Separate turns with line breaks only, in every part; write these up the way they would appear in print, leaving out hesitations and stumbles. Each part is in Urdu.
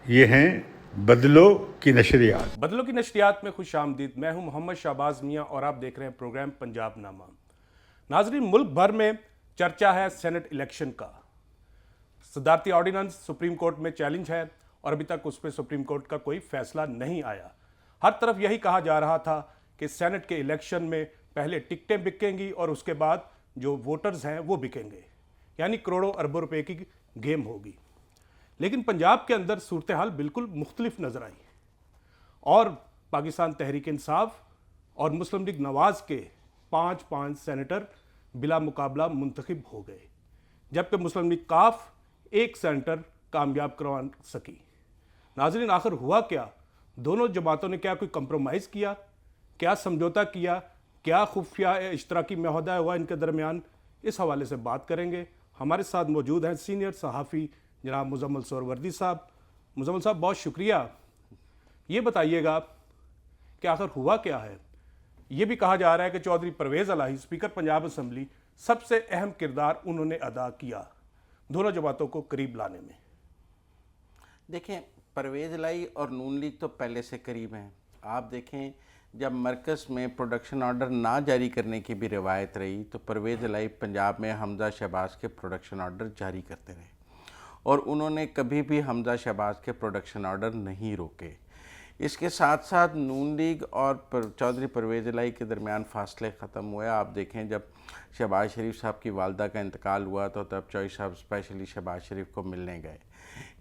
یہ ہیں بدلو کی نشریات۔
بدلو کی نشریات میں خوش آمدید۔ میں ہوں محمد شہباز میاں اور آپ دیکھ رہے ہیں پروگرام پنجاب نامہ۔ ناظرین، ملک بھر میں چرچا ہے سینٹ الیکشن کا۔ صدارتی آرڈیننس سپریم کورٹ میں چیلنج ہے اور ابھی تک اس پہ سپریم کورٹ کا کوئی فیصلہ نہیں آیا۔ ہر طرف یہی کہا جا رہا تھا کہ سینٹ کے الیکشن میں پہلے ٹکٹیں بکیں گی اور اس کے بعد جو ووٹرز ہیں وہ بکیں گے، یعنی کروڑوں اربوں روپے کی گیم ہوگی۔ لیکن پنجاب کے اندر صورتحال بالکل مختلف نظر آئی اور پاکستان تحریک انصاف اور مسلم لیگ نواز کے پانچ سینیٹر بلا مقابلہ منتخب ہو گئے، جبکہ مسلم لیگ کاف ایک سینیٹر کامیاب کروا سکی۔ ناظرین، آخر ہوا کیا؟ دونوں جماعتوں نے کیا کوئی کمپرومائز کیا؟ کیا سمجھوتا کیا؟ کیا خفیہ اشتراکی معاہدہ ہوا ان کے درمیان؟ اس حوالے سے بات کریں گے۔ ہمارے ساتھ موجود ہیں سینئر صحافی جناب مزمل سہروردی صاحب۔ مزمل صاحب، بہت شکریہ۔ یہ بتائیے گا کہ آخر ہوا کیا ہے؟ یہ بھی کہا جا رہا ہے کہ چودھری پرویز الہی اسپیکر پنجاب اسمبلی سب سے اہم کردار انہوں نے ادا کیا دونوں جماعتوں کو قریب لانے میں۔
دیکھیں، پرویز الہی اور نون لیگ تو پہلے سے قریب ہیں۔ آپ دیکھیں، جب مرکز میں پروڈکشن آرڈر نہ جاری کرنے کی بھی روایت رہی تو پرویز الہی پنجاب میں حمزہ شہباز کے پروڈکشن آرڈر جاری کرتے رہے اور انہوں نے کبھی بھی حمزہ شہباز کے پروڈکشن آرڈر نہیں روکے۔ اس کے ساتھ ساتھ نون لیگ اور چودھری پرویز الہی کے درمیان فاصلے ختم ہوئے۔ آپ دیکھیں، جب شہباز شریف صاحب کی والدہ کا انتقال ہوا تو تب چوہدری صاحب اسپیشلی شہباز شریف کو ملنے گئے۔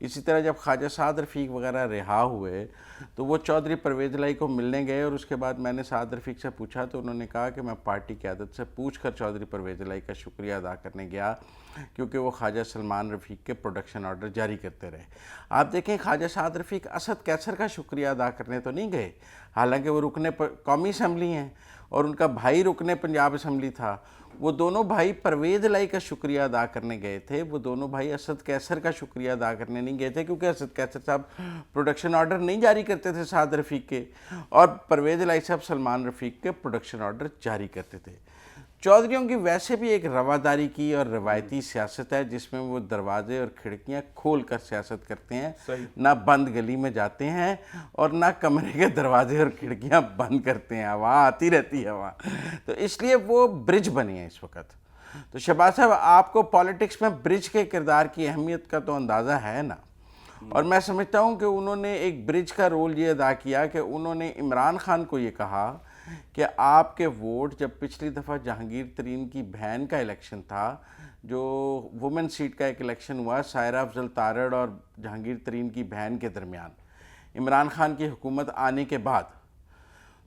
اسی طرح جب خواجہ سعد رفیق وغیرہ رہا ہوئے تو وہ چودھری پرویز الہی کو ملنے گئے، اور اس کے بعد میں نے سعد رفیق سے پوچھا تو انہوں نے کہا کہ میں پارٹی قیادت سے پوچھ کر چودھری پرویز الہی کا شکریہ ادا کرنے گیا، کیونکہ وہ خواجہ سلمان رفیق کے پروڈکشن آرڈر جاری کرتے رہے۔ آپ دیکھیں، خواجہ سعد رفیق اسد کیسر کا شکریہ ادا کرنے تو نہیں گئے، حالانکہ وہ رکن قومی اسمبلی ہیں اور ان کا بھائی رکن پنجاب اسمبلی تھا۔ وہ دونوں بھائی پرویز الہی کا شکریہ ادا کرنے گئے تھے، وہ دونوں بھائی اسد کیسر کا شکریہ ادا کرنے نہیں گئے تھے، کیونکہ اسد کیسر صاحب پروڈکشن آرڈر نہیں جاری کرتے تھے سعد رفیق کے، اور پرویز الہی صاحب سلمان رفیق کے پروڈکشن آرڈر جاری کرتے تھے۔ چودھریوں کی ویسے بھی ایک رواداری کی اور روایتی سیاست ہے جس میں وہ دروازے اور کھڑکیاں کھول کر سیاست کرتے ہیں، نہ بند گلی میں جاتے ہیں اور نہ کمرے کے دروازے اور کھڑکیاں بند کرتے ہیں، وہاں آتی رہتی ہے وہاں، تو اس لیے وہ برج بنے ہیں اس وقت۔ تو شہباز صاحب، آپ کو پالیٹکس میں برج کے کردار کی اہمیت کا تو اندازہ ہے نا، اور میں سمجھتا ہوں کہ انہوں نے ایک برج کا رول یہ ادا کیا کہ انہوں نے عمران خان کو یہ کہا کہ آپ کے ووٹ، جب پچھلی دفعہ جہانگیر ترین کی بہن کا الیکشن تھا، جو وومن سیٹ کا ایک الیکشن ہوا سائرہ افضل تارڑ اور جہانگیر ترین کی بہن کے درمیان عمران خان کی حکومت آنے کے بعد،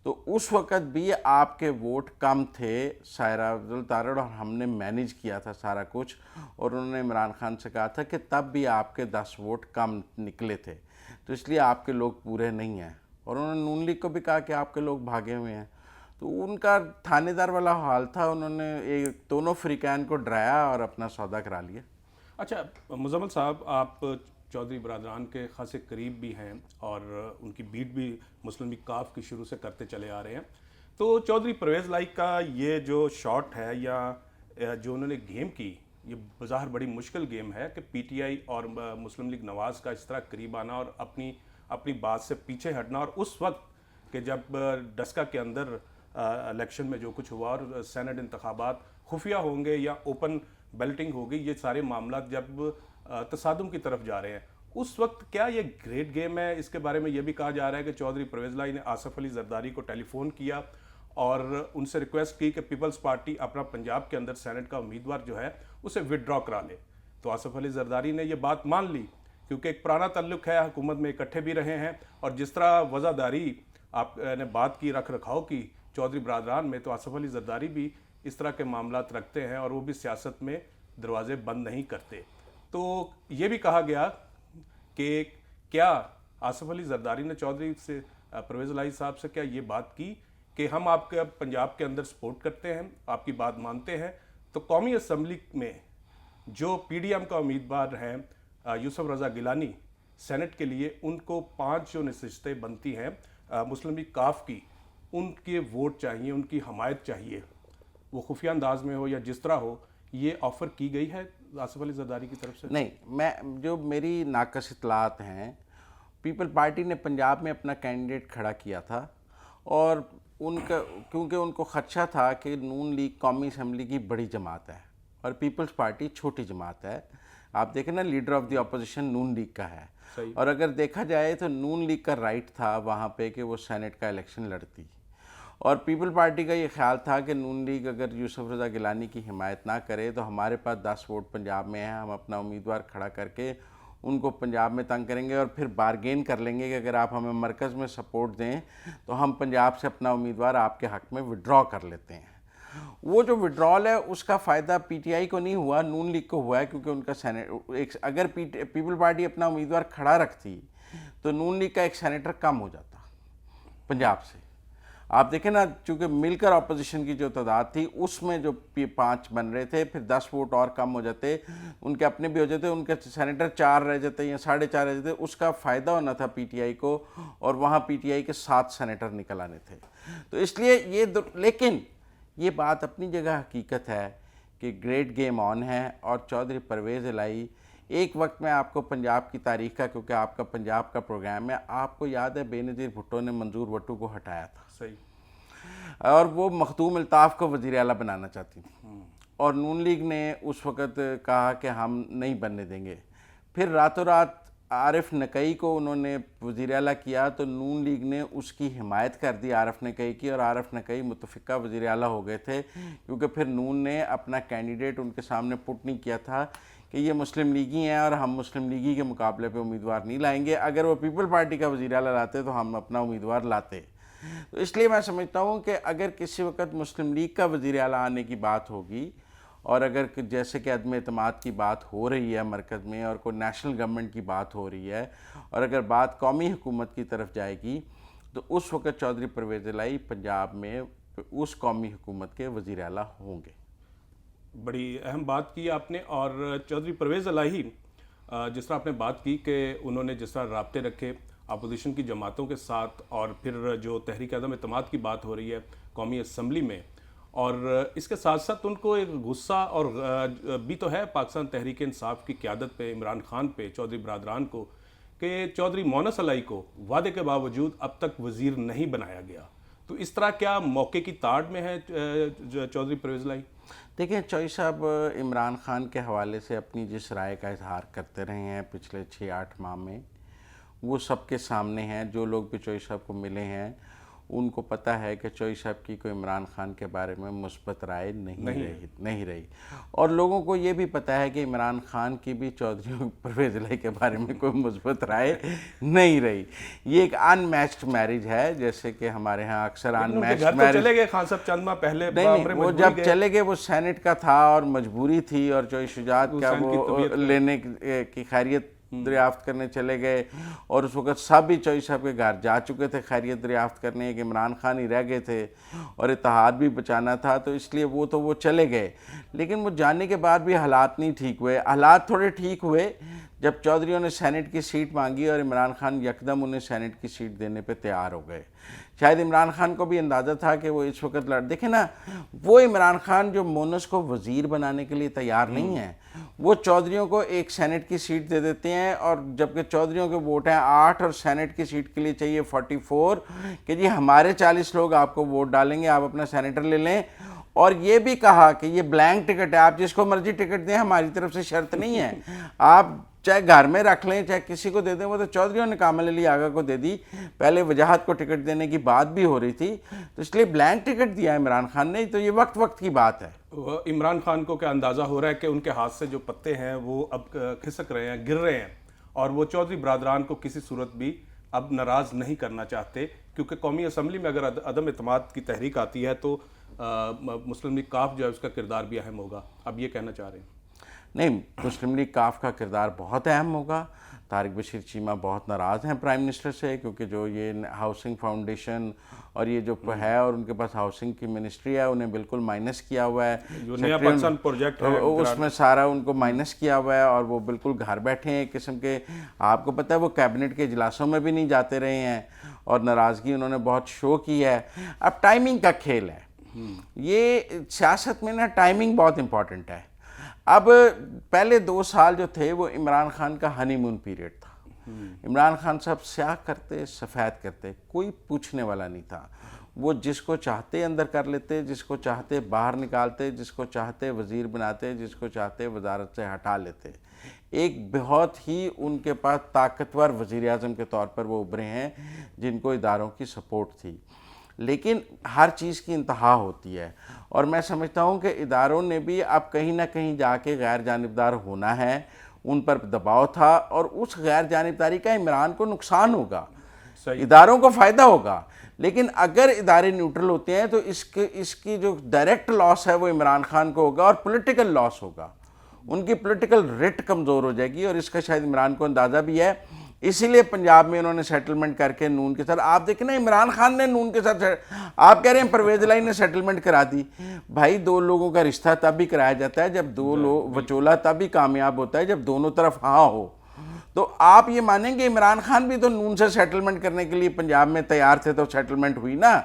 تو اس وقت بھی آپ کے ووٹ کم تھے سائرہ افضل تارڑ، اور ہم نے مینیج کیا تھا سارا کچھ، اور انہوں نے عمران خان سے کہا تھا کہ تب بھی آپ کے 10 ووٹ کم نکلے تھے، تو اس لیے آپ کے لوگ پورے نہیں ہیں، اور انہوں نے نون لیگ کو بھی کہا کہ آپ کے لوگ بھاگے ہوئے ہیں۔ تو ان کا تھانے دار والا حال تھا، انہوں نے دونوں فریقین کو ڈرایا اور اپنا سودا کرا لیا۔
اچھا مزمل صاحب، آپ چودھری برادران کے خاصے قریب بھی ہیں اور ان کی بیٹ بھی مسلم لیگ کاف کی شروع سے کرتے چلے آ رہے ہیں، تو چودھری پرویز الہی کا یہ جو شاٹ ہے یا جو انہوں نے گیم کی، یہ بظاہر بڑی مشکل گیم ہے کہ پی ٹی آئی اور مسلم لیگ نواز کا اس طرح قریب آنا اور اپنی بات سے پیچھے ہٹنا، اور اس وقت کہ جب ڈسکا کے اندر الیکشن میں جو کچھ ہوا اور سینٹ انتخابات خفیہ ہوں گے یا اوپن بیلٹنگ ہوگی، یہ سارے معاملات جب تصادم کی طرف جا رہے ہیں، اس وقت کیا یہ گریٹ گیم ہے؟ اس کے بارے میں یہ بھی کہا جا رہا ہے کہ چودھری پرویز الہی نے آصف علی زرداری کو ٹیلی فون کیا اور ان سے ریکویسٹ کی کہ پیپلز پارٹی اپنا پنجاب کے اندر سینٹ کا امیدوار جو ہے اسے وڈرا کرا لے، تو آصف علی زرداری نے یہ بات مان لی، کیونکہ ایک پرانا تعلق ہے، حکومت میں اکٹھے بھی رہے ہیں، اور جس طرح وزاداری آپ نے بات کی رکھ رکھاؤ کی چودھری برادران میں، تو آصف علی زرداری بھی اس طرح کے معاملات رکھتے ہیں اور وہ بھی سیاست میں دروازے بند نہیں کرتے۔ تو یہ بھی کہا گیا کہ کیا آصف علی زرداری نے چودھری سے پرویز الہی صاحب سے کیا یہ بات کی کہ ہم آپ کے پنجاب کے اندر سپورٹ کرتے ہیں، آپ کی بات مانتے ہیں، تو قومی اسمبلی میں جو پی ڈی ایم کا امیدوار ہیں یوسف رضا گیلانی سینٹ کے لیے، ان کو 5 جو نشستیں بنتی ہیں مسلم لیگ کاف کی، ان کے ووٹ چاہیے، ان کی حمایت چاہیے، وہ خفیہ انداز میں ہو یا جس طرح ہو، یہ آفر کی گئی ہے آصف علی زرداری کی طرف سے؟
نہیں، جو میری ناقص اطلاعات ہیں پیپل پارٹی نے پنجاب میں اپنا کینڈیڈیٹ کھڑا کیا تھا اور کیونکہ ان کو خدشہ تھا کہ نون لیگ قومی اسمبلی کی بڑی جماعت ہے اور پیپلز پارٹی چھوٹی جماعت ہے. آپ دیکھیں نا, leader of the opposition Noon League کا ہے, اور اگر دیکھا جائے تو نون لیگ کا رائٹ تھا وہاں پہ کہ وہ سینٹ کا الیکشن لڑتی, اور پیپل پارٹی کا یہ خیال تھا کہ نون لیگ اگر یوسف رضا گیلانی کی حمایت نہ کرے تو ہمارے پاس 10 ووٹ پنجاب میں ہیں, ہم اپنا امیدوار کھڑا کر کے ان کو پنجاب میں تنگ کریں گے اور پھر بارگین کر لیں گے کہ اگر آپ ہمیں مرکز میں سپورٹ دیں تو ہم پنجاب سے اپنا امیدوار آپ کے حق میں وڈرا کر لیتے ہیں. وہ جو وڈرال ہے اس کا فائدہ پی ٹی آئی کو نہیں ہوا, نون لیگ کو ہوا ہے, کیونکہ ان کا اگر پیپل پارٹی اپنا امیدوار کھڑا رکھتی تو نون لیگ کا ایک سینیٹر کم ہو جاتا پنجاب سے. آپ دیکھیں نا, چونکہ مل کر اپوزیشن کی جو تعداد تھی اس میں جو 5 بن رہے تھے, پھر 10 ووٹ اور کم ہو جاتے, ان کے اپنے بھی ہو جاتے, ان کے سینیٹر 4 رہ جاتے یا 4.5 رہ جاتے, اس کا فائدہ ہونا تھا پی ٹی آئی کو, اور وہاں پی ٹی آئی کے 7 سینیٹر نکل آنے تھے. تو اس لیے لیکن یہ بات اپنی جگہ حقیقت ہے کہ گریٹ گیم آن ہے, اور چودھری پرویز الہی ایک وقت میں آپ کو پنجاب کی تاریخ کا, کیونکہ آپ کا پنجاب کا پروگرام ہے, آپ کو یاد ہے بے نظیر بھٹو نے منظور وٹو کو ہٹایا تھا,
صحیح,
اور وہ مخدوم الطاف کو وزیر اعلیٰ بنانا چاہتی تھی, اور نون لیگ نے اس وقت کہا کہ ہم نہیں بننے دیں گے. پھر راتوں رات عارف نقئی کو انہوں نے وزیر اعلیٰ کیا تو نون لیگ نے اس کی حمایت کر دی عارف نقئی کی, اور عارف نقئی متفقہ وزیر اعلیٰ ہو گئے تھے, کیونکہ پھر نون نے اپنا کینڈیڈیٹ ان کے سامنے پٹ نہیں کیا تھا کہ یہ مسلم لیگی ہیں اور ہم مسلم لیگی کے مقابلے پہ امیدوار نہیں لائیں گے, اگر وہ پیپل پارٹی کا وزیر اعلیٰ لاتے تو ہم اپنا امیدوار لاتے. تو اس لیے میں سمجھتا ہوں کہ اگر کسی وقت مسلم لیگ کا وزیر اعلیٰ آنے کی بات ہوگی, اور اگر جیسے کہ عدم اعتماد کی بات ہو رہی ہے مرکز میں, اور کوئی نیشنل گورنمنٹ کی بات ہو رہی ہے, اور اگر بات قومی حکومت کی طرف جائے گی, تو اس وقت چودھری پرویز الہی پنجاب میں اس قومی حکومت کے وزیر اعلیٰ ہوں گے.
بڑی اہم بات کی آپ نے. اور چودھری پرویز الہی جس طرح آپ نے بات کی کہ انہوں نے جس طرح رابطے رکھے اپوزیشن کی جماعتوں کے ساتھ, اور پھر جو تحریک عدم اعتماد کی بات ہو رہی ہے قومی اسمبلی میں, اور اس کے ساتھ ساتھ ان کو ایک غصہ اور بھی تو ہے پاکستان تحریک انصاف کی قیادت پہ, عمران خان پہ, چودھری برادران کو, کہ چودھری مونس الہی کو وعدے کے باوجود اب تک وزیر نہیں بنایا گیا. تو اس طرح کیا موقع کی تاڑ میں ہے چودھری پرویز الہی؟
دیکھیں, چوئی صاحب عمران خان کے حوالے سے اپنی جس رائے کا اظہار کرتے رہے ہیں پچھلے 6-8 ماہ میں, وہ سب کے سامنے ہیں. جو لوگ بھی چوئی صاحب کو ملے ہیں ان کو پتہ ہے کہ چوئی صاحب کی کوئی عمران خان کے بارے میں مثبت رائے نہیں رہی, اور لوگوں کو یہ بھی پتہ ہے کہ عمران خان کی بھی چودھری پرویز الہی کے بارے میں کوئی مثبت رائے نہیں رہی. یہ ایک ان میچڈ میرج ہے, جیسے کہ ہمارے ہاں اکثر ان میچڈ میرج.
چلے گئے خان صاحب چند ماہ پہلے,
نہیں, وہ جب چلے گئے وہ سینٹ کا تھا اور مجبوری تھی, اور چوئی شجاعت کا وہ لینے کی خیریت دریافت کرنے چلے گئے, اور اس وقت سب ہی چوئی صاحب کے گھر جا چکے تھے خیریت دریافت کرنے, کہ عمران خان ہی رہ گئے تھے اور اتحاد بھی بچانا تھا, تو اس لیے وہ چلے گئے. لیکن وہ جانے کے بعد بھی حالات نہیں ٹھیک ہوئے. حالات تھوڑے ٹھیک ہوئے جب چودھریوں نے سینٹ کی سیٹ مانگی اور عمران خان یکدم انہیں سینٹ کی سیٹ دینے پہ تیار ہو گئے. شاید عمران خان کو بھی اندازہ تھا کہ وہ اس وقت دیکھیں نا, وہ عمران خان جو مونس کو وزیر بنانے کے لیے تیار نہیں ہے, وہ چودھریوں کو ایک سینٹ کی سیٹ دے دیتے ہیں, اور جبکہ چودھریوں کے ووٹ ہیں 8 اور سینٹ کی سیٹ کے لیے چاہیے 44, کہ جی ہمارے 40 لوگ آپ کو ووٹ ڈالیں گے, آپ اپنا سینیٹر لے لیں. اور یہ بھی کہا کہ یہ بلینک ٹکٹ ہے, آپ جس کو مرضی ٹکٹ دیں, ہماری طرف سے شرط نہیں ہے, آپ چاہے گھر میں رکھ لیں چاہے کسی کو دے دیں. وہ تو چودھریوں نے کامل علی آغا کو دے دی, پہلے وجاہت کو ٹکٹ دینے کی بات بھی ہو رہی تھی, تو اس لیے بلینک ٹکٹ دیا عمران خان نے. تو یہ وقت کی بات ہے.
عمران خان کو کیا اندازہ ہو رہا ہے کہ ان کے ہاتھ سے جو پتے ہیں وہ اب کھسک رہے ہیں, گر رہے ہیں, اور وہ چودھری برادران کو کسی صورت بھی اب ناراض نہیں کرنا چاہتے, کیونکہ قومی اسمبلی میں اگر عدم اعتماد کی تحریک آتی ہے تو مسلم لیگ کاف جو ہے اس کا کردار بھی اہم ہوگا. اب یہ کہنا چاہ رہے ہیں؟ نہیں,
مسلم لیگ کاف کا کردار بہت اہم ہوگا. طارق بشیر چیمہ بہت ناراض ہیں پرائم منسٹر سے, کیونکہ جو یہ ہاؤسنگ فاؤنڈیشن اور یہ جو ہے, اور ان کے پاس ہاؤسنگ کی منسٹری ہے, انہیں بالکل مائنس کیا ہوا ہے.
جو نیا پاکستان پروجیکٹ ہے
اس میں سارا ان کو مائنس کیا ہوا ہے, اور وہ بالکل گھر بیٹھے ہیں ایک قسم کے. آپ کو پتہ ہے وہ کیبنٹ کے اجلاسوں میں بھی نہیں جاتے رہے ہیں, اور ناراضگی انہوں نے بہت شو کی ہے. اب ٹائمنگ کا کھیل ہے, یہ سیاست میں نا ٹائمنگ بہت امپورٹنٹ ہے. اب پہلے 2 سال جو تھے وہ عمران خان کا ہنی مون پیریڈ تھا, عمران خان صاحب سیاہ کرتے سفید کرتے، کوئی پوچھنے والا نہیں تھا. وہ جس کو چاہتے اندر کر لیتے، جس کو چاہتے باہر نکالتے، جس کو چاہتے وزیر بناتے، جس کو چاہتے وزارت سے ہٹا لیتے. ایک بہت ہی ان کے پاس طاقتور وزیر اعظم کے طور پر وہ ابھرے ہیں جن کو اداروں کی سپورٹ تھی. لیکن ہر چیز کی انتہا ہوتی ہے، اور میں سمجھتا ہوں کہ اداروں نے بھی اب کہیں نہ کہیں جا کے غیر جانبدار ہونا ہے. ان پر دباؤ تھا، اور اس غیر جانبداری کا عمران کو نقصان ہوگا، اداروں کو فائدہ ہوگا. لیکن اگر ادارے نیوٹرل ہوتے ہیں تو اس کی جو ڈائریکٹ لاس ہے وہ عمران خان کو ہوگا، اور پولیٹیکل لاس ہوگا. ان کی پولیٹیکل ریٹ کمزور ہو جائے گی، اور اس کا شاید عمران کو اندازہ بھی ہے. اسی لیے پنجاب میں انہوں نے سیٹلمنٹ کر کے نون کے ساتھ، آپ دیکھیں نا عمران خان نے نون کے ساتھ، آپ کہہ رہے ہیں پرویز الہی نے سیٹلمنٹ کرا دی. بھائی دو لوگوں کا رشتہ تب بھی کرایا جاتا ہے جب دو لوگ، وچولہ تب بھی کامیاب ہوتا ہے جب دونوں طرف ہاں ہو. تو آپ یہ مانیں گے عمران خان بھی تو نون سے سیٹلمنٹ کرنے کے لیے پنجاب میں تیار تھے تو سیٹلمنٹ ہوئی نا.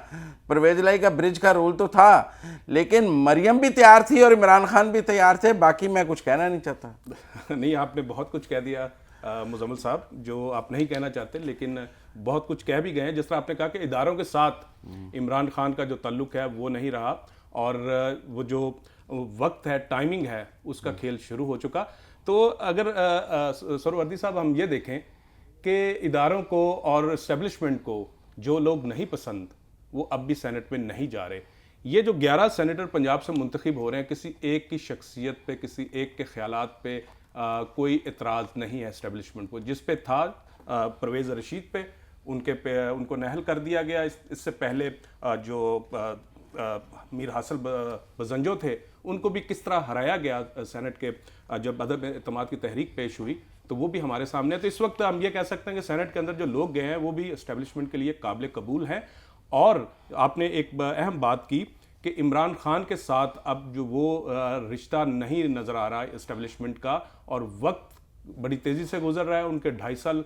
پرویز الہی کا برج کا رول تو تھا، لیکن مریم بھی تیار تھی اور عمران خان بھی تیار تھے. باقی میں کچھ کہنا نہیں چاہتا.
نہیں، آپ نے بہت کچھ کہہ دیا مزمل صاحب، جو آپ نہیں کہنا چاہتے، لیکن بہت کچھ کہہ بھی گئے ہیں. جس طرح آپ نے کہا کہ اداروں کے ساتھ عمران خان کا جو تعلق ہے وہ نہیں رہا، اور وہ جو وقت ہے، ٹائمنگ ہے، اس کا کھیل شروع ہو چکا. تو اگر سہروردی صاحب ہم یہ دیکھیں کہ اداروں کو اور اسٹیبلشمنٹ کو جو لوگ نہیں پسند وہ اب بھی سینٹ میں نہیں جا رہے. یہ جو 11 سینیٹر پنجاب سے منتخب ہو رہے ہیں، کسی ایک کی شخصیت پہ، کسی ایک کے خیالات پہ کوئی اعتراض نہیں ہے اسٹیبلشمنٹ کو. جس پہ تھا پرویز رشید پہ، ان کو نہل کر دیا گیا. اس سے پہلے جو میر حاصل بزنجو تھے ان کو بھی کس طرح ہرایا گیا سینٹ کے جب عدم اعتماد کی تحریک پیش ہوئی، تو وہ بھی ہمارے سامنے ہے. تو اس وقت ہم یہ کہہ سکتے ہیں کہ سینٹ کے اندر جو لوگ گئے ہیں وہ بھی اسٹیبلشمنٹ کے لیے قابل قبول ہیں. اور آپ نے ایک اہم بات کی کہ عمران خان کے ساتھ اب جو وہ رشتہ نہیں نظر آ رہا ہے اسٹیبلشمنٹ کا، اور وقت بڑی تیزی سے گزر رہا ہے. ان کے 2.5 سال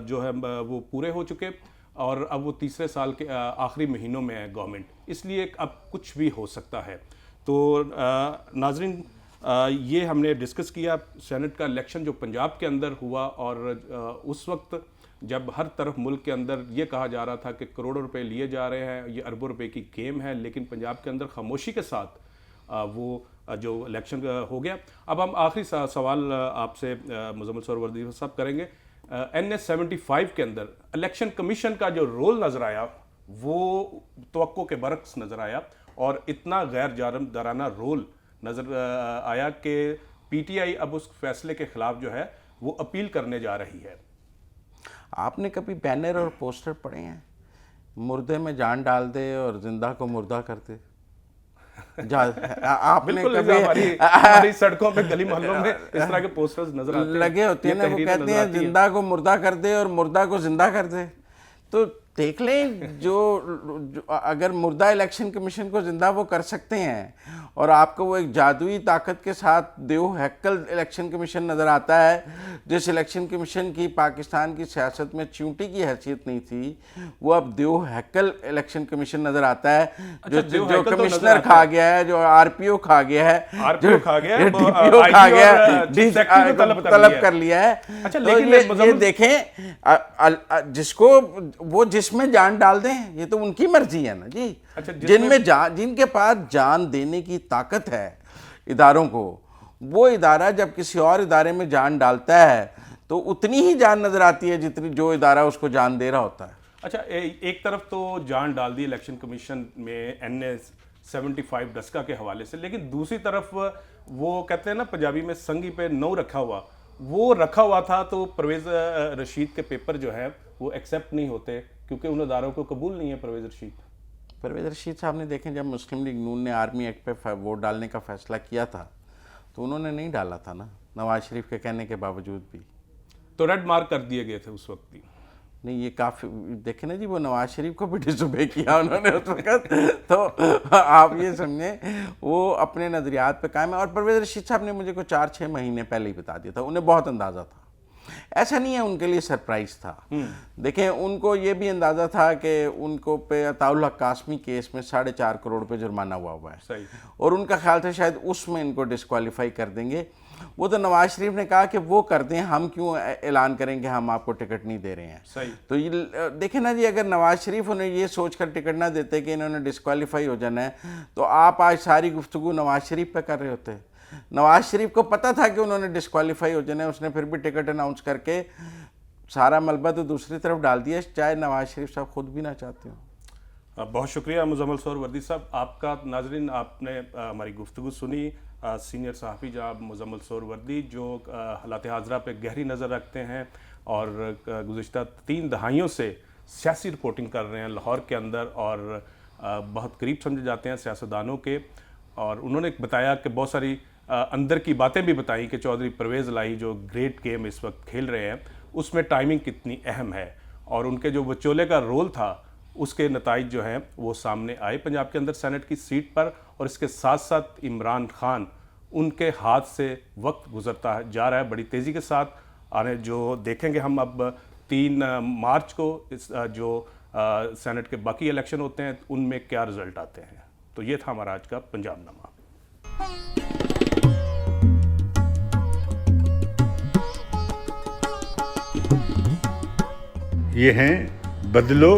جو ہے وہ پورے ہو چکے، اور اب وہ تیسرے سال کے آخری مہینوں میں ہے گورنمنٹ، اس لیے اب کچھ بھی ہو سکتا ہے. تو ناظرین، یہ ہم نے ڈسکس کیا سینٹ کا الیکشن جو پنجاب کے اندر ہوا، اور اس وقت جب ہر طرف ملک کے اندر یہ کہا جا رہا تھا کہ کروڑوں روپے لیے جا رہے ہیں، یہ اربوں روپے کی گیم ہے، لیکن پنجاب کے اندر خاموشی کے ساتھ وہ جو الیکشن ہو گیا. اب ہم آخری سوال آپ سے مزمل سہروردی صاحب کریں گے. NS 75 کے اندر الیکشن کمیشن کا جو رول نظر آیا وہ توقع کے برعکس نظر آیا، اور اتنا غیر جانبدارانہ رول نظر آیا کہ PTI اب اس فیصلے کے خلاف جو ہے وہ اپیل کرنے جا رہی ہے.
آپ نے کبھی بینر اور پوسٹر پڑھے ہیں مردے میں جان ڈال دے اور زندہ کو مردہ کر دے؟ آپ نے کبھی
ہماری سڑکوں پہ گلی محلوں میں اس طرح کے پوسٹرز نظر آتے ہیں،
لگے ہوتے ہیں نا، وہ کہتے ہیں زندہ کو مردہ کر دے اور مردہ کو زندہ کر دے. تو دیکھ لیں، جو اگر مردہ الیکشن کمیشن کو زندہ وہ کر سکتے ہیں، اور آپ کو وہ ایک جادوئی طاقت کے ساتھ دیو ہیکل الیکشن کمیشن نظر آتا ہے، جس الیکشن کمیشن کی پاکستان کی سیاست میں چونٹی کی حیثیت نہیں تھی، وہ اب دیو ہیکل الیکشن کمیشن نظر آتا ہے، جو کمشنر کھا گیا ہے، جو RPO کھا گیا ہے، جو DPO کھا گیا ہے، طلب کر لیا ہے. تو یہ دیکھیں، جس کو وہ جس میں جان ڈال دیں، یہ تو ان کی مرضی ہے نا جی. جن کے پاس جان دینے کی طاقت ہے اداروں کو، وہ ادارہ جب کسی اور ادارے میں جان ڈالتا ہے تو اتنی ہی جان نظر آتی ہے جتنی جو ادارہ اس کو جان دے رہا ہوتا ہے.
اچھا، ایک طرف تو جان ڈال دی الیکشن کمیشن میں NS 75 ڈسکا کے حوالے سے، لیکن دوسری طرف وہ کہتے ہیں نا پنجابی میں سنگی پہ نو رکھا ہوا تھا. تو پرویز رشید کے پیپر جو ہے وہ ایکسیپٹ نہیں ہوتے کیونکہ ان اداروں کو قبول نہیں ہے. پرویز رشید
صاحب نے دیکھیں، جب مسلم لیگ نون نے آرمی ایکٹ پہ ووٹ ڈالنے کا فیصلہ کیا تھا تو انہوں نے نہیں ڈالا تھا نا، نواز شریف کے کہنے کے باوجود بھی.
تو ریڈ مارک کر دیے گئے تھے اس وقت بھی.
نہیں، یہ کافی دیکھیں نا جی، وہ نواز شریف کو بھی ڈس اوبے کیا انہوں نے اس وقت. تو آپ یہ سمجھیں وہ اپنے نظریات پہ قائم ہے. اور پرویز رشید صاحب نے مجھے کو 4-6 مہینے پہلے ہی بتا دیا تھا، انہیں بہت اندازہ تھا. ایسا نہیں ہے ان کے لیے سرپرائز تھا. دیکھیں، ان کو یہ بھی اندازہ تھا کہ ان کو پہ عطاء الحق قاسمی کیس میں 4.5 کروڑ پہ جرمانہ ہوا ہے، اور ان کا خیال تھا شاید اس میں ان کو ڈسکوالیفائی کر دیں گے. وہ تو نواز شریف نے کہا کہ وہ کر دیں, ہم کیوں اعلان کریں کہ ہم آپ کو ٹکٹ نہیں دے رہے ہیں.
صحیح.
تو یہ دیکھیں نا جی, اگر نواز شریف انہیں یہ سوچ کر ٹکٹ نہ دیتے کہ انہوں نے ڈسکوالیفائی ہو جانا ہے, تو آپ آج ساری گفتگو نواز شریف پہ کر رہے ہوتے. نواز شریف کو پتہ تھا کہ انہوں نے ڈسکوالیفائی ہو جانا ہے, اس نے پھر بھی ٹکٹ اناؤنس کر کے سارا ملبہ تو دوسری طرف ڈال دیا, چاہے نواز شریف صاحب خود بھی نہ چاہتے ہوں.
بہت شکریہ مزمل سہروردی صاحب آپ کا. ناظرین, آپ نے ہماری گفتگو سنی سینئر صحافی جناب مزمل سہروردی, جو حالات حاضرہ پہ گہری نظر رکھتے ہیں اور گزشتہ 3 دہائیوں سے سیاسی رپورٹنگ کر رہے ہیں لاہور کے اندر, اور بہت قریب سمجھے جاتے ہیں سیاستدانوں کے. اور انہوں نے بتایا کہ بہت ساری اندر کی باتیں بھی بتائیں کہ چودھری پرویز الہی جو گریٹ گیم اس وقت کھیل رہے ہیں اس میں ٹائمنگ کتنی اہم ہے, اور ان کے جو وچولے کا رول تھا اس کے نتائج جو ہیں وہ سامنے آئے پنجاب کے اندر سینٹ کی سیٹ پر. اور اس کے ساتھ ساتھ عمران خان, ان کے ہاتھ سے وقت گزرتا جا رہا ہے بڑی تیزی کے ساتھ. آنے جو دیکھیں گے ہم اب 3 مارچ کو جو سینٹ کے باقی الیکشن ہوتے ہیں ان میں کیا رزلٹ آتے ہیں. تو یہ تھا ہمارا آج کا پنجاب نامہ.
یہ ہیں بدلو